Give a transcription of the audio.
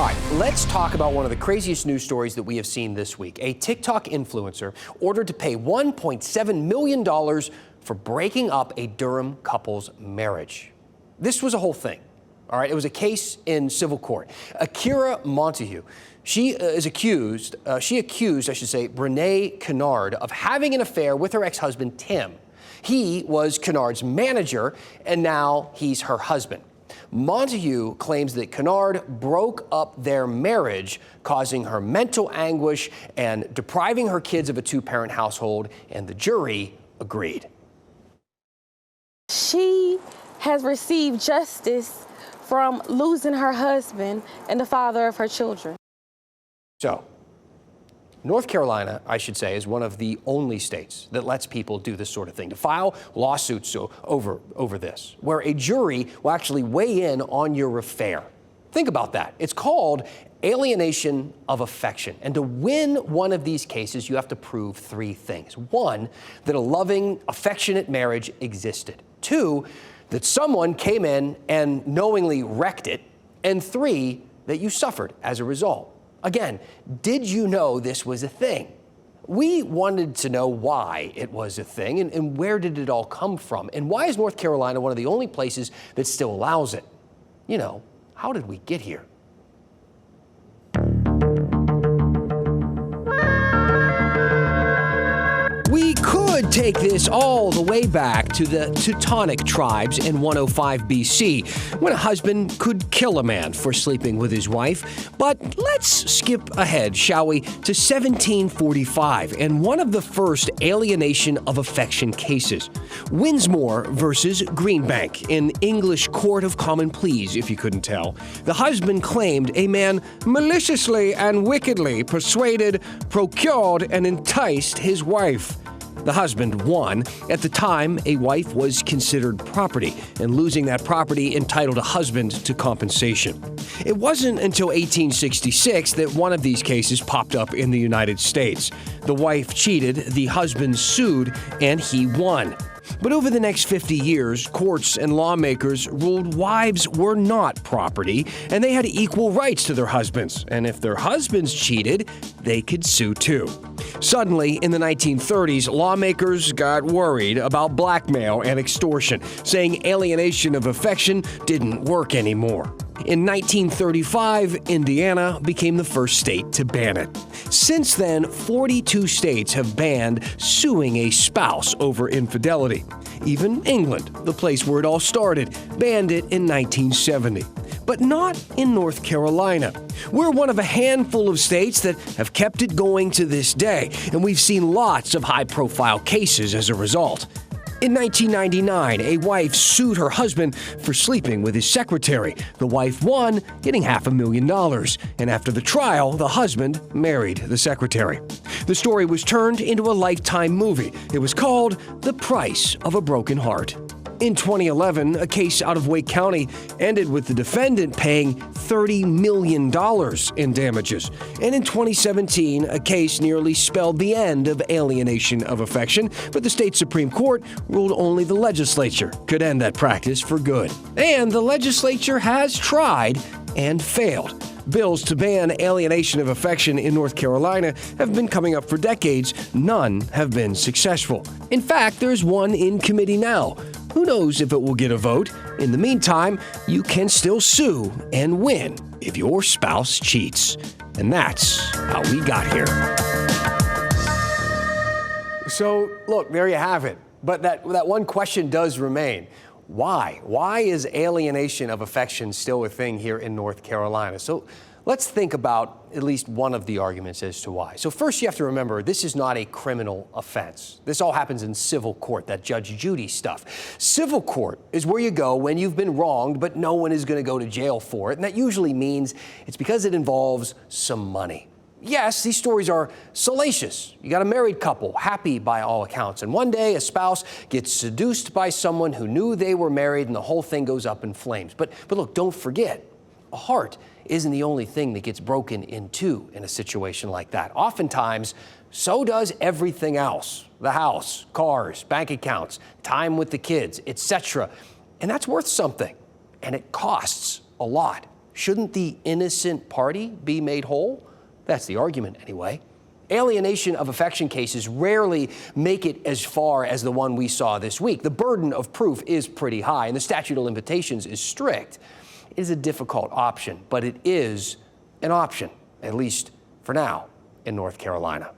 All right, let's talk about one of the craziest news stories that we have seen this week. A TikTok influencer ordered to pay $1.7 million for breaking up a Durham couple's marriage. This was a whole thing. All right, it was a case in civil court. Akira Montague, she accused, Brene Kennard of having an affair with her ex-husband, Tim. He was Kennard's manager, and now he's her husband. Montague claims that Kennard broke up their marriage, causing her mental anguish and depriving her kids of a two-parent household, and the jury agreed. She has received justice from losing her husband and the father of her children. So, North Carolina, I should say, is one of the only states that lets people do this sort of thing, to file lawsuits over this, where a jury will actually weigh in on your affair. Think about that. It's called alienation of affection. And to win one of these cases, you have to prove three things. One, that a loving, affectionate marriage existed. Two, that someone came in and knowingly wrecked it. And three, that you suffered as a result. Again, did you know this was a thing? We wanted to know why it was a thing and where did it all come from? And why is North Carolina one of the only places that still allows it? You know, how did we get here? We could take this all the way back to the Teutonic tribes in 105 BC, when a husband could kill a man for sleeping with his wife. But let's skip ahead, shall we, to 1745 and one of the first alienation of affection cases. Winsmore versus Greenbank in English Court of Common Pleas, if you couldn't tell. The husband claimed a man maliciously and wickedly persuaded, procured, and enticed his wife. The husband won. At the time, a wife was considered property, and losing that property entitled a husband to compensation. It wasn't until 1866 that one of these cases popped up in the United States. The wife cheated, the husband sued, and he won. But over the next 50 years, courts and lawmakers ruled wives were not property, and they had equal rights to their husbands. And if their husbands cheated, they could sue too. Suddenly, in the 1930s, lawmakers got worried about blackmail and extortion, saying alienation of affection didn't work anymore. In 1935, Indiana became the first state to ban it. Since then, 42 states have banned suing a spouse over infidelity. Even England, the place where it all started, banned it in 1970. But not in North Carolina. We're one of a handful of states that have kept it going to this day, and we've seen lots of high-profile cases as a result. In 1999, a wife sued her husband for sleeping with his secretary. The wife won, getting $500,000. And after the trial, the husband married the secretary. The story was turned into a Lifetime movie. It was called The Price of a Broken Heart. In 2011, a case out of Wake County ended with the defendant paying $30 million in damages. And in 2017, a case nearly spelled the end of alienation of affection, but the state Supreme Court ruled only the legislature could end that practice for good. And the legislature has tried and failed. Bills to ban alienation of affection in North Carolina have been coming up for decades. None have been successful. In fact, there's one in committee now. Who knows if it will get a vote? In the meantime, you can still sue and win if your spouse cheats. And that's how we got here. So, look, there you have it. But that one question does remain. Why? Why is alienation of affection still a thing here in North Carolina? So let's think about at least one of the arguments as to why. So first, you have to remember, this is not a criminal offense. This all happens in civil court, that Judge Judy stuff. Civil court is where you go when you've been wronged, but no one is going to go to jail for it. And that usually means it's because it involves some money. Yes, these stories are salacious. You got a married couple, happy by all accounts, and one day a spouse gets seduced by someone who knew they were married and the whole thing goes up in flames. But look, don't forget, a heart isn't the only thing that gets broken in two in a situation like that. Oftentimes, so does everything else. The house, cars, bank accounts, time with the kids, etc. And that's worth something, and it costs a lot. Shouldn't the innocent party be made whole? That's the argument, anyway. Alienation of affection cases rarely make it as far as the one we saw this week. The burden of proof is pretty high, and the statute of limitations is strict. It is a difficult option, but it is an option, at least for now, in North Carolina.